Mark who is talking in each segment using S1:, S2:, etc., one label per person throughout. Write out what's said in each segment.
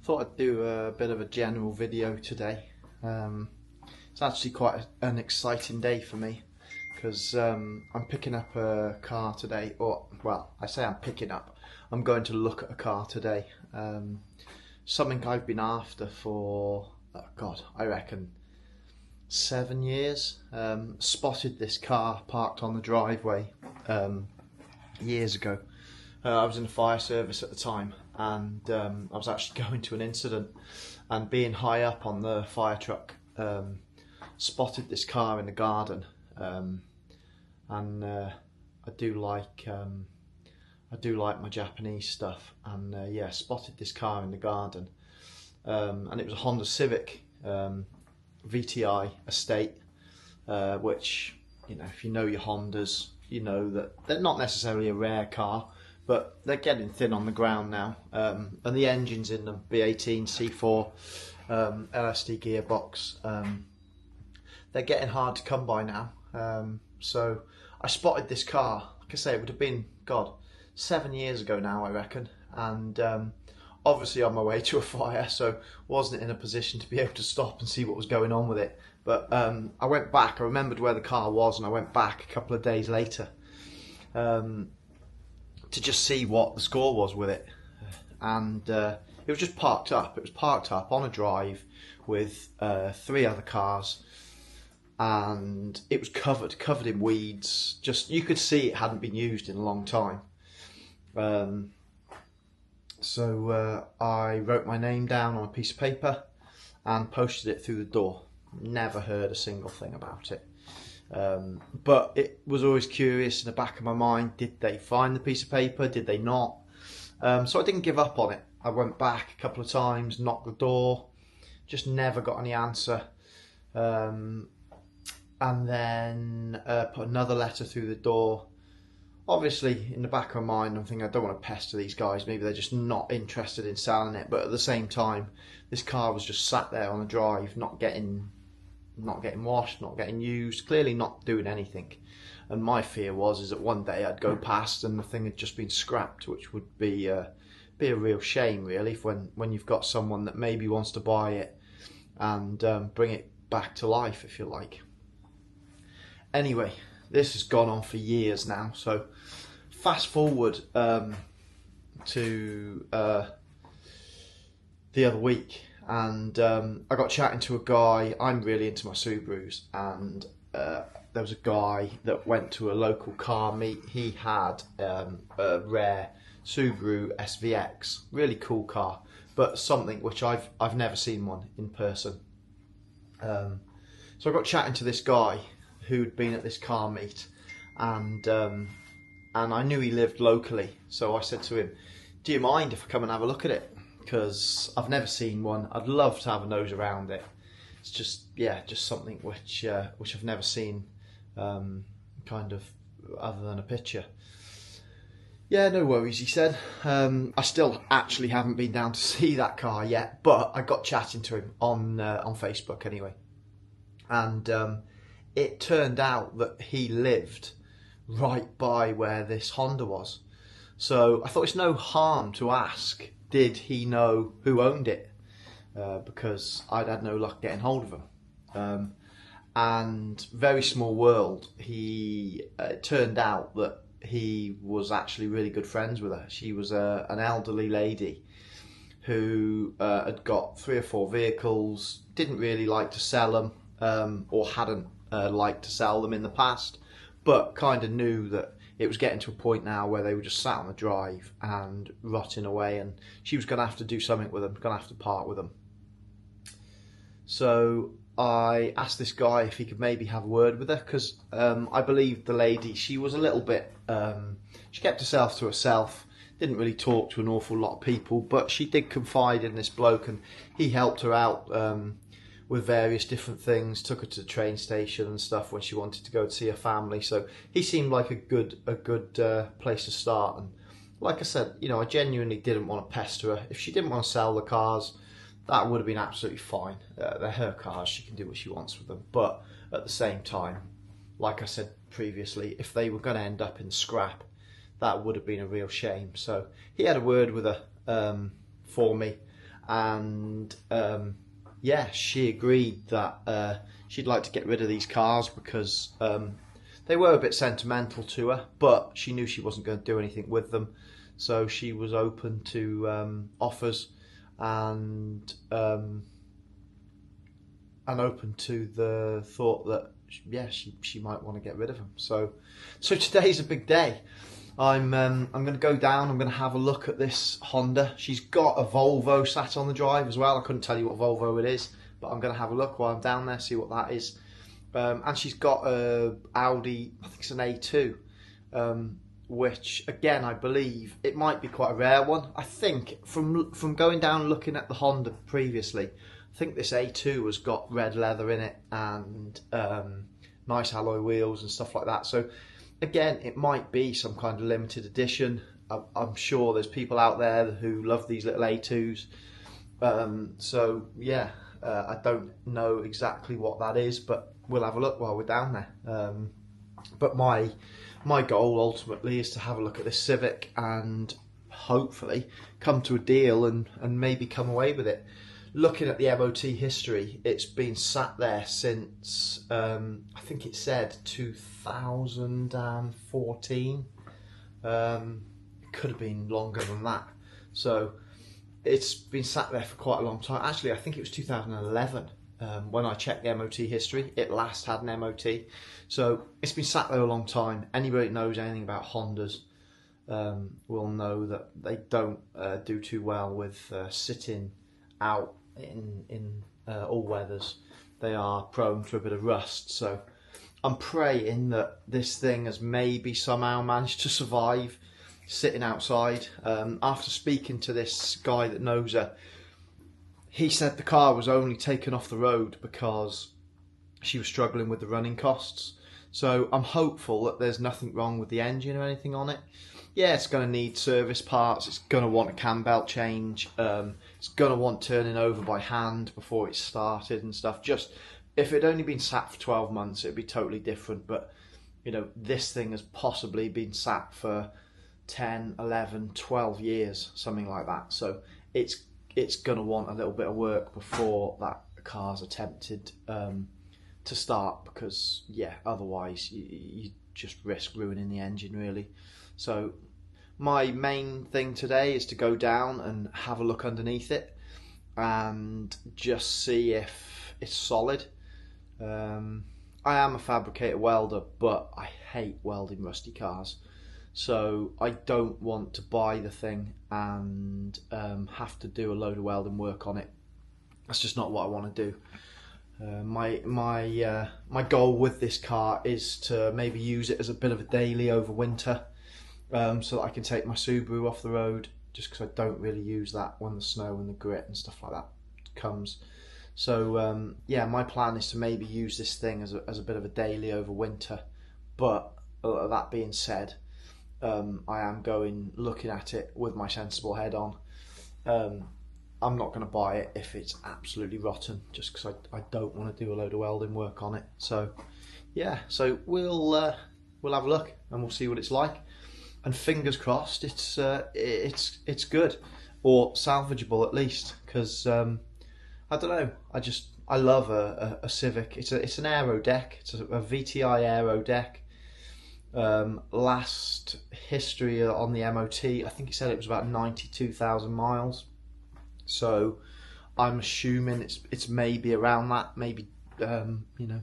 S1: Thought I'd do a bit of a general video today. It's actually quite an exciting day for me because I'm picking up a car today, or well, I say I'm picking up, I'm going to look at a car today. Something I've been after for, oh God, I reckon 7 years. Spotted this car parked on the driveway years ago. I was in the fire service at the time, and I was actually going to an incident, and being high up on the fire truck, spotted this car in the garden, and I do like my Japanese stuff, and yeah, spotted this car in the garden, and it was a Honda Civic VTI estate, which, you know, if you know your Hondas, you know that they're not necessarily a rare car, but they're getting thin on the ground now, and the engines in them, B18 C4 LSD gearbox, they're getting hard to come by now. So I spotted this car. Like I say, it would have been, God, 7 years ago now, I reckon, and obviously on my way to a fire, so wasn't in a position to be able to stop and see what was going on with it. But I went back, I remembered where the car was, and I went back a couple of days later to just see what the score was with it. And it was just parked up. It was parked up on a drive with 3 other cars, and it was covered in weeds. Just, you could see it hadn't been used in a long time. So I wrote my name down on a piece of paper and posted it through the door. Never heard a single thing about it. But it was always curious in the back of my mind, did they find the piece of paper, did they not? So I didn't give up on it. I went back a couple of times, knocked the door, just never got any answer. And then put another letter through the door. Obviously, in the back of my mind, I'm thinking, I don't want to pester these guys. Maybe they're just not interested in selling it. But at the same time, this car was just sat there on the drive, not getting washed, not getting used, clearly not doing anything. And my fear is that one day I'd go past and the thing had just been scrapped, which would be a real shame, really, when you've got someone that maybe wants to buy it and bring it back to life, if you like. Anyway, this has gone on for years now, so fast forward to the other week, and I got chatting to a guy. I'm really into my Subarus, and there was a guy that went to a local car meet. He had a rare Subaru SVX, really cool car, but something which I've never seen one in person. So I got chatting to this guy who'd been at this car meet, and I knew he lived locally, so I said to him, do you mind if I come and have a look at it? Because I've never seen one. I'd love to have a nose around it. It's just, yeah, just something which I've never seen, kind of, other than a picture. Yeah, no worries, he said. I still actually haven't been down to see that car yet, but I got chatting to him on Facebook anyway, and it turned out that he lived right by where this Honda was. So I thought it's no harm to ask, did he know who owned it? Because I'd had no luck getting hold of him. And very small world, it turned out that he was actually really good friends with her. She was an elderly lady who had got 3 or 4 vehicles, didn't really like to sell them, or hadn't liked to sell them in the past, but kind of knew that it was getting to a point now where they were just sat on the drive and rotting away, and she was going to have to do something with them, going to have to part with them. So I asked this guy if he could maybe have a word with her, because I believe the lady, she was a little bit, she kept herself to herself, didn't really talk to an awful lot of people, but she did confide in this bloke, and he helped her out with various different things, took her to the train station and stuff when she wanted to go to see her family. So he seemed like a good place to start. And like I said, you know, I genuinely didn't want to pester her. If she didn't want to sell the cars, that would have been absolutely fine. They're her cars, she can do what she wants with them. But at the same time, like I said previously, if they were going to end up in scrap, that would have been a real shame. So he had a word with her for me, and yeah, she agreed that she'd like to get rid of these cars because they were a bit sentimental to her, but she knew she wasn't going to do anything with them, so she was open to offers and open to the thought that yeah, she might want to get rid of them. So today's a big day. I'm going to go down. I'm going to have a look at this Honda. She's got a Volvo sat on the drive as well. I couldn't tell you what Volvo it is, but I'm going to have a look while I'm down there, see what that is. And she's got a Audi, I think it's an A2, which again I believe it might be quite a rare one. I think from going down and looking at the Honda previously, I think this A2 has got red leather in it and nice alloy wheels and stuff like that. So again, it might be some kind of limited edition. I'm sure there's people out there who love these little A2s. So yeah, I don't know exactly what that is, but we'll have a look while we're down there. But my goal ultimately is to have a look at this Civic and hopefully come to a deal and maybe come away with it. Looking at the MOT history, it's been sat there since, I think it said 2014. It could have been longer than that. So it's been sat there for quite a long time. Actually, I think it was 2011 when I checked the MOT history. It last had an MOT. So it's been sat there a long time. Anybody that knows anything about Hondas will know that they don't do too well with sitting out in all weathers. They are prone to a bit of rust, so I'm praying that this thing has maybe somehow managed to survive sitting outside. After speaking to this guy that knows her, he said the car was only taken off the road because she was struggling with the running costs. So I'm hopeful that there's nothing wrong with the engine or anything on it. Yeah, it's going to need service parts, it's going to want a cam belt change, it's going to want turning over by hand before it's started and stuff. Just, if it had only been sat for 12 months, it'd be totally different, but you know, this thing has possibly been sat for 10, 11, 12 years, something like that. So it's going to want a little bit of work before that car's attempted to start, because yeah, otherwise you just risk ruining the engine really. So my main thing today is to go down and have a look underneath it and just see if it's solid. I am a fabricator welder, but I hate welding rusty cars, so I don't want to buy the thing and have to do a load of welding work on it. That's just not what I want to do. My goal with this car is to maybe use it as a bit of a daily over winter, so that I can take my Subaru off the road, just because I don't really use that when the snow and the grit and stuff like that comes. So yeah, my plan is to maybe use this thing as a bit of a daily over winter. But that being said, I am looking at it with my sensible head on. I'm not going to buy it if it's absolutely rotten, just because I don't want to do a load of welding work on it. So yeah, so we'll have a look and we'll see what it's like. And fingers crossed, it's good, or salvageable at least. Because I don't know, I love a Civic. It's an aerodeck. It's a VTI aerodeck. Last history on the MOT, I think he said it was about 92,000 miles. So I'm assuming it's maybe around that, maybe you know,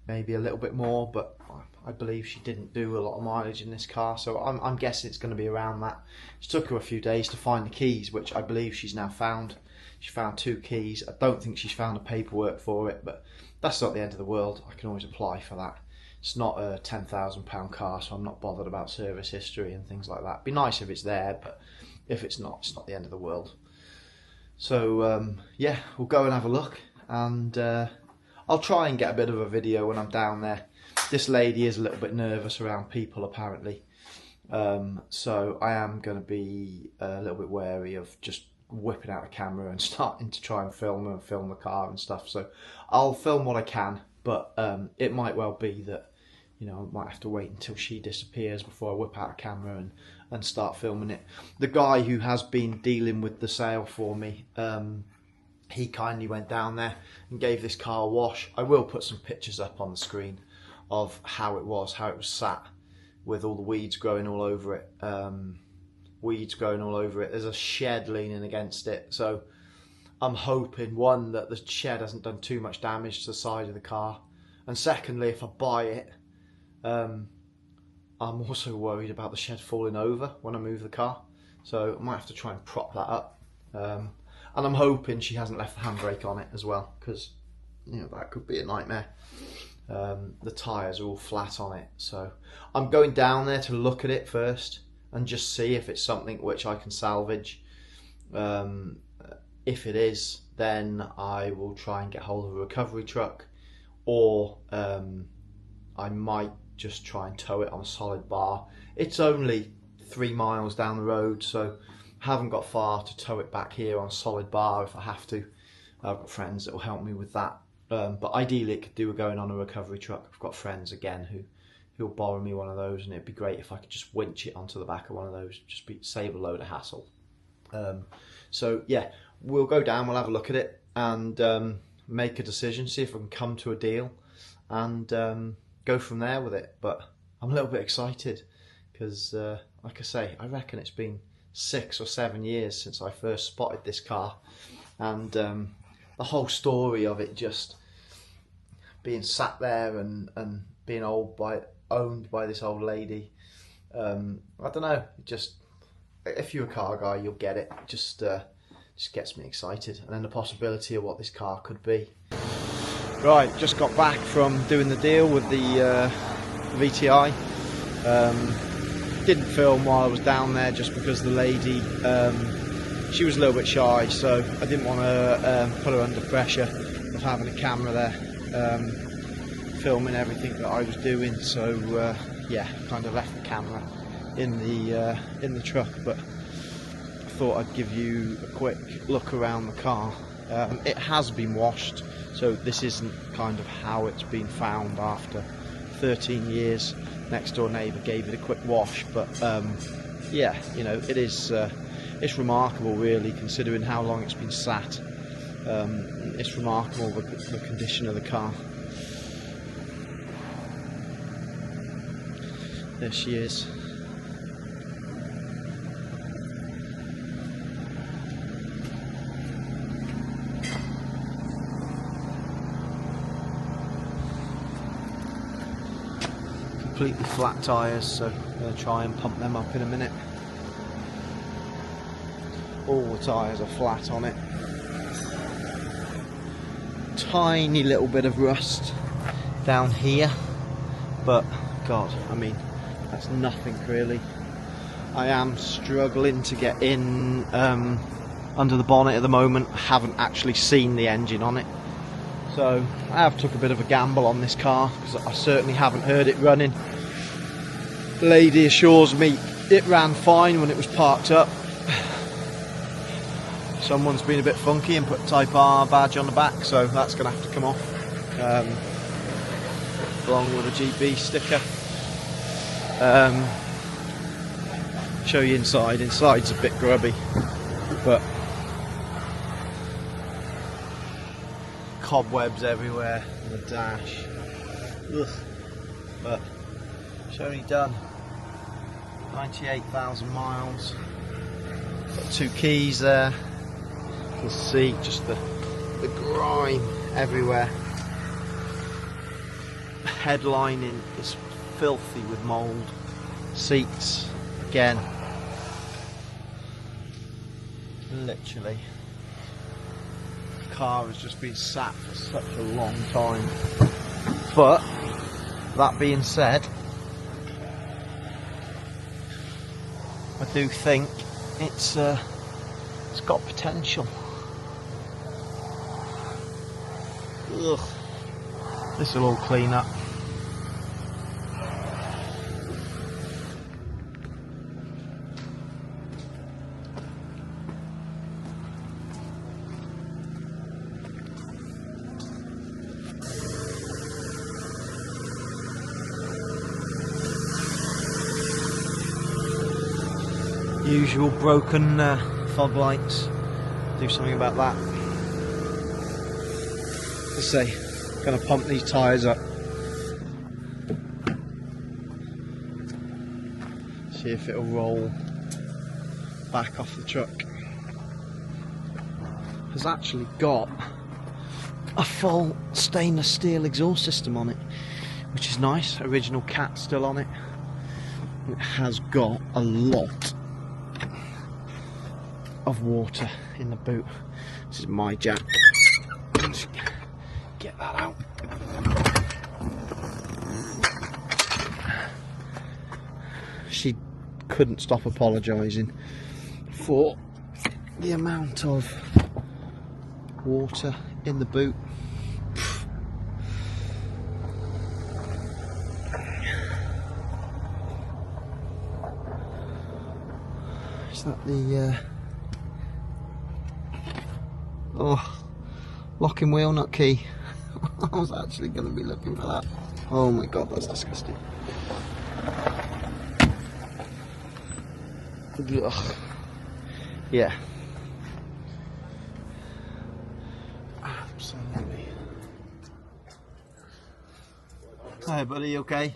S1: maybe a little bit more, but I believe she didn't do a lot of mileage in this car, so I'm guessing it's going to be around that. It took her a few days to find the keys, which I believe she's now found. She found 2 keys. I don't think she's found the paperwork for it, but that's not the end of the world. I can always apply for that. It's not a £10,000 car, so I'm not bothered about service history and things like that. It'd be nice if it's there, but if it's not the end of the world. So yeah, we'll go and have a look, and I'll try and get a bit of a video when I'm down there. This lady is a little bit nervous around people apparently, so I am going to be a little bit wary of just whipping out a camera and starting to try and film her and film the car and stuff. So I'll film what I can, but it might well be that, you know, I might have to wait until she disappears before I whip out a camera and start filming it. The guy who has been dealing with the sale for me, he kindly went down there and gave this car a wash. I will put some pictures up on the screen of how it was sat with all the weeds growing all over it. There's a shed leaning against it, so I'm hoping, one, that the shed hasn't done too much damage to the side of the car, and secondly, if I buy it, I'm also worried about the shed falling over when I move the car, so I might have to try and prop that up. And I'm hoping she hasn't left the handbrake on it as well, because that could be a nightmare. The tyres are all flat on it, so I'm going down there to look at it first and just see if it's something which I can salvage. If it is, then I will try and get hold of a recovery truck, or I might just try and tow it on a solid bar. It's only 3 miles down the road, so haven't got far to tow it back here on a solid bar if I have to. I've got friends that will help me with that, but ideally it could do with going on a recovery truck. I've got friends again who'll borrow me one of those, and it'd be great if I could just winch it onto the back of one of those, save a load of hassle. So yeah, we'll go down, we'll have a look at it and make a decision, see if I can come to a deal, and go from there with it. But I'm a little bit excited because like I say, I reckon it's been 6 or 7 years since I first spotted this car, and the whole story of it just being sat there and being owned by this old lady, I don't know, just, if you're a car guy you'll get it. Just gets me excited, and then the possibility of what this car could be. Right, just got back from doing the deal with the VTI. Didn't film while I was down there just because the lady, she was a little bit shy, so I didn't want to put her under pressure of having a camera there filming everything that I was doing. So yeah, kind of left the camera in the truck, but I thought I'd give you a quick look around the car. It has been washed, so this isn't kind of how it's been found after 13 years. Next door neighbour gave it a quick wash, but yeah, it is it's remarkable really, considering how long it's been sat. It's remarkable the condition of the car. There she is. Completely flat tyres, so I'm going to try and pump them up in a minute. All the tyres are flat on it. Tiny little bit of rust down here, but God, I mean, that's nothing really. I am struggling to get in under the bonnet at the moment. I haven't actually seen the engine on it, so I have took a bit of a gamble on this car because I certainly haven't heard it running. The lady assures me it ran fine when it was parked up. Someone's been a bit funky and put Type R badge on the back, so that's going to have to come off, along with a GB sticker. Show you inside. Inside's a bit grubby, but cobwebs everywhere on the dash. Ugh. But it's only done 98,000 miles. Got 2 keys there. You can see just the grime everywhere. The headlining is filthy with mould. Seats, again, literally, the car has just been sat for such a long time. But that being said, I do think it's got potential. Ugh. This will all clean up. Usual broken fog lights. Do something about that. Let's say, gonna pump these tyres up. See if it'll roll back off the truck. Has actually got a full stainless steel exhaust system on it, which is nice. Original cat still on it. It has got a lot of water in the boot. This is my jack. Let's get that out. She couldn't stop apologising for the amount of water in the boot. Is that the locking wheel nut key? I was actually going to be looking for that. Oh my god, that's disgusting. Ugh. Yeah. Absolutely. Hi buddy, you okay?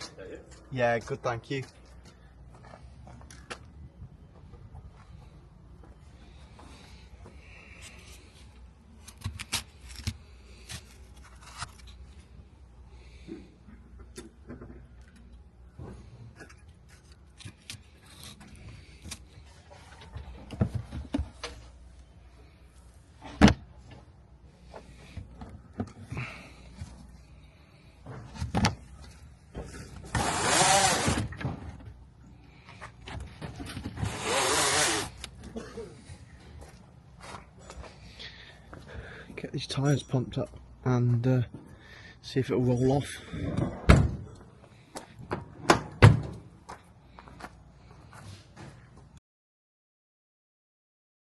S1: Yeah, good, thank you. Get these tyres pumped up and see if it'll roll off.